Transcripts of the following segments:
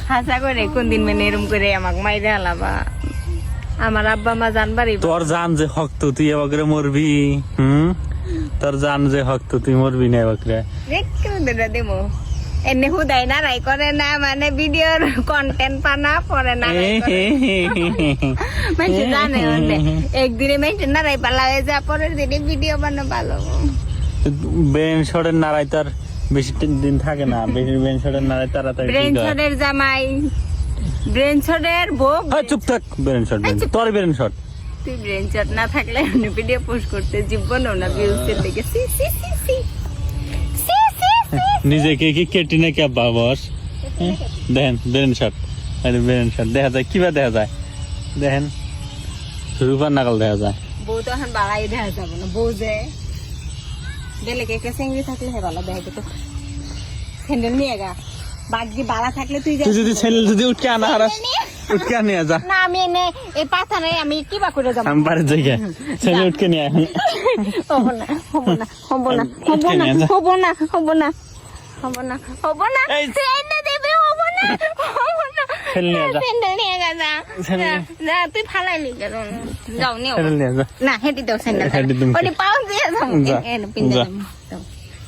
হাসা করে কোন দিন মানে এরম করে আমাকে মাইরে হালাবা আমার আব্বা মা জানবারই তোর জান যে হক্ত তুই এবারে মরবি তোর জান যে হক্ত তুই মরবি না এবারে দেবো এনে হুদাই না রাই করে না মানে ভিডিওর কন্টেন্ট পানা পরে না মানে জানে একদিনে মেনটেন না রাই পালা হয়ে যা পরের দিনে ভিডিও বানা ভালো ব্রেন শটের নারাই তার বেশি দিন থাকে না ব্রেন শটের নারাই তাড়াতাড়ি ব্রেন শটের জামাই ব্রেন শটের বউ চুপ থাক ব্রেন শট তোর ব্রেন শট তুই ব্রেন শট না থাকলে ভিডিও পোস্ট করতে জীবনও না ভিউজের দিকে সি সি সি সি নিজেকে কি কেটে না কে বাবস দেখেন ব্রেন শট আরে ব্রেন শট দেখা যায় কিবা দেখা যায় দেখেন রূপার নাগাল দেখা যায় বউ তো এখন বাড়াই দেখা যাবে না বউ যে গেলে কে সেঙ্গি থাকলে হে ভালো দেখে তো স্যান্ডেল নিয়ে গা বাগি বালা থাকলে তুই যদি স্যান্ডেল যদি উঠকে আনা হারাস উঠকে নিয়ে যা না আমি এনে এই পাতা নাই আমি কি বা করে যাব আমি বাড়ির জায়গা স্যান্ডেল উঠকে নিয়ে হবো না হবো না হবো না হবো না হবো না হবো না হবো না হবো না স্যান্ডেল দেবে হবো না হবো না স্যান্ডেল নিয়ে গা যা তুই ফালাইলি কেন যাও নিও না হেঁটে দাও স্যান্ডেল ওটি পাও দিয়ে যাও এনে পিন্দা যাও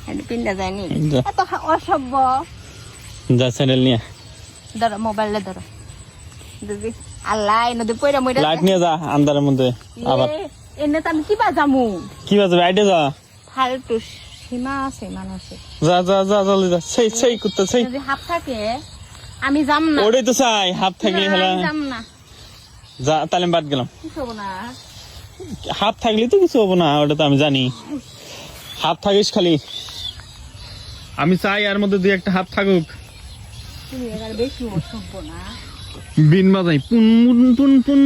এনে পিন্দা যায় নি এত অসভ্য যা স্যান্ডেল নিয়ে ধরো মোবাইলে ধরো দিদি আল্লাহ নদী পয়রা মইরা লাইট নিয়ে যা আন্ধারের মধ্যে আবার এনে তো আমি কি বাজামু কি বাজাবে আইডে যা ফালতু সীমা আছে মানুষের যা যা যা জলদি যা সেই সেই কুত্তা সেই যদি হাত থাকে আমি যাম না ওড়ে তো চাই হাত থাকলে হলো যাম না যা তাহলে বাদ গেলাম কিছু হবো না হাত থাকলে তো কিছু হবো না ওটা তো আমি জানি হাত থাকিস খালি আমি চাই আর মধ্যে দুই একটা হাত থাকুক তুমি এবার বেশি অসভ্য না বিন বাজাই পুন পুন পুন পুন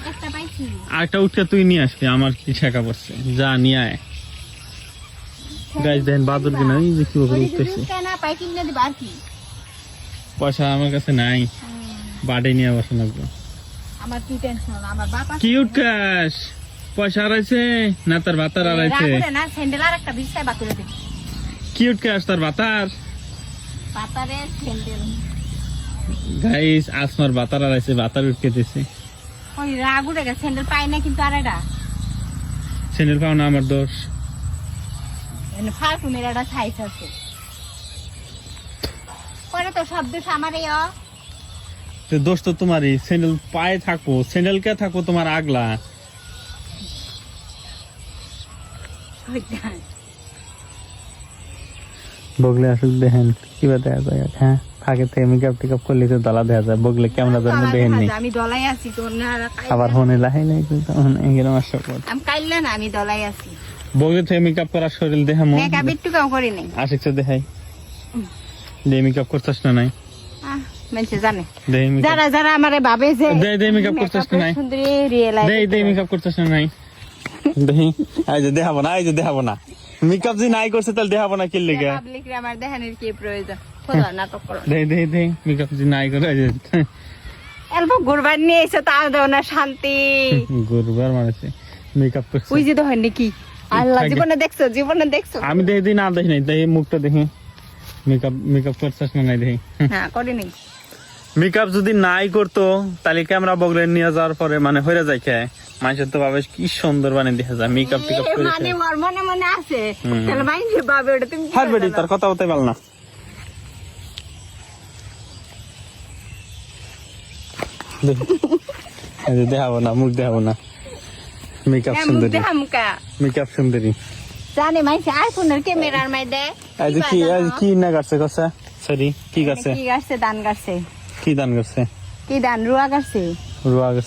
একটা পাইছি আরেকটা উঠে তুই নিয়ে আসবি আমার কি শেখা পড়ছে যা নিয়ে আয় গাইস দেখেন বাদুর কিনা এই যে কিভাবে উঠতেছে কেন পাই কিনে দিবা আর কি পয়সা আমার কাছে নাই বাড়ি নিয়ে বসে লাগবে আমার কি টেনশন আমার বাবা কি উঠকাস পয়সা হারাইছে না তার ভাতার হারাইছে না স্যান্ডেল আর একটা বিছাই বাকুরে দে কি উঠকাস তার ভাতার পাতারে স্যান্ডেল গাইস আসমার ভাতার হারাইছে ভাতার উঠকে দিছে ওই রাগ উঠে গেছে স্যান্ডেল পাই না কিন্তু আর এটা স্যান্ডেল পাও না আমার দোষ এনে ফালতু মেরে একটা সাইজ আছে পরে তো সব দোষ আমারই তো দোষ তো তোমারই স্যান্ডেল পায়ে থাকো স্যান্ডেল কে থাকো তোমার আগলা বগলে আসলে দেখেন কিবা দেখা যায় হ্যাঁ ফাঁকে থেকে মেকআপ টেকআপ করলে তো দলা দেখা যায় বগলে কেমন ধরনের দেখেন নি আমি দলাই আছি তো আবার হনে লাহাই নাই কিন্তু এরকম আসা আমি কাইলে না আমি দলাই আছি বগলে থেকে মেকআপ করা শরীর দেখা মন মেকআপ একটু কাও করি নাই আশিক দেখাই দে মেকআপ করছস না নাই মানুষে জানে দে যারা যারা আমারে ভাবে যে দে মেকআপ করছস না নাই সুন্দরী রিয়েলাইজ দে মেকআপ করছস না নাই দে আই যে দেখাবো না আই যে দেখাবো না মেকআপ যে নাই করছে তাহলে দেখাবো না কি লাগে পাবলিক রে আমার দেখানোর কি প্রয়োজন খোদা নাটক করো দে মেকআপ যে নাই করে আই যে অল্প ঘুরবার নিয়ে এসে তাও দাও না শান্তি গুরবার মারছে মেকআপ করছে ওই যে দেখেন নাকি আল্লাহ জীবনে দেখছো আমি দেখি না দেখি নাই দেখি মুখটা দেখি মেকআপ করছস না নাই দেখি হ্যাঁ করি নাই মেকআপ যদি নাই করতো তাহলে ক্যামেরা বগলে নিয়ে যাওয়ার পরে মানে হয়ে যায় কে মানুষের তো ভাবে কি সুন্দর বানিয়ে দেখা যায় মেকআপ টেকআপ করে মানে মনে আছে তাহলে মাইন্ডে ভাবে ওটা তুমি হার বেডি তার কথা বলতে পারল না দেখাবো না মুখ দেখাবো না মেকআপ সুন্দরী মেকআপ সুন্দরী জানে মাইছে আইফোনের ক্যামেরার মাইদে আজ কি না গাছে কথা সরি কি গাছে কি গাছে ধান গাছে কি ধান গাছে কি ধান রুয়া গাছে রুয়া গাছে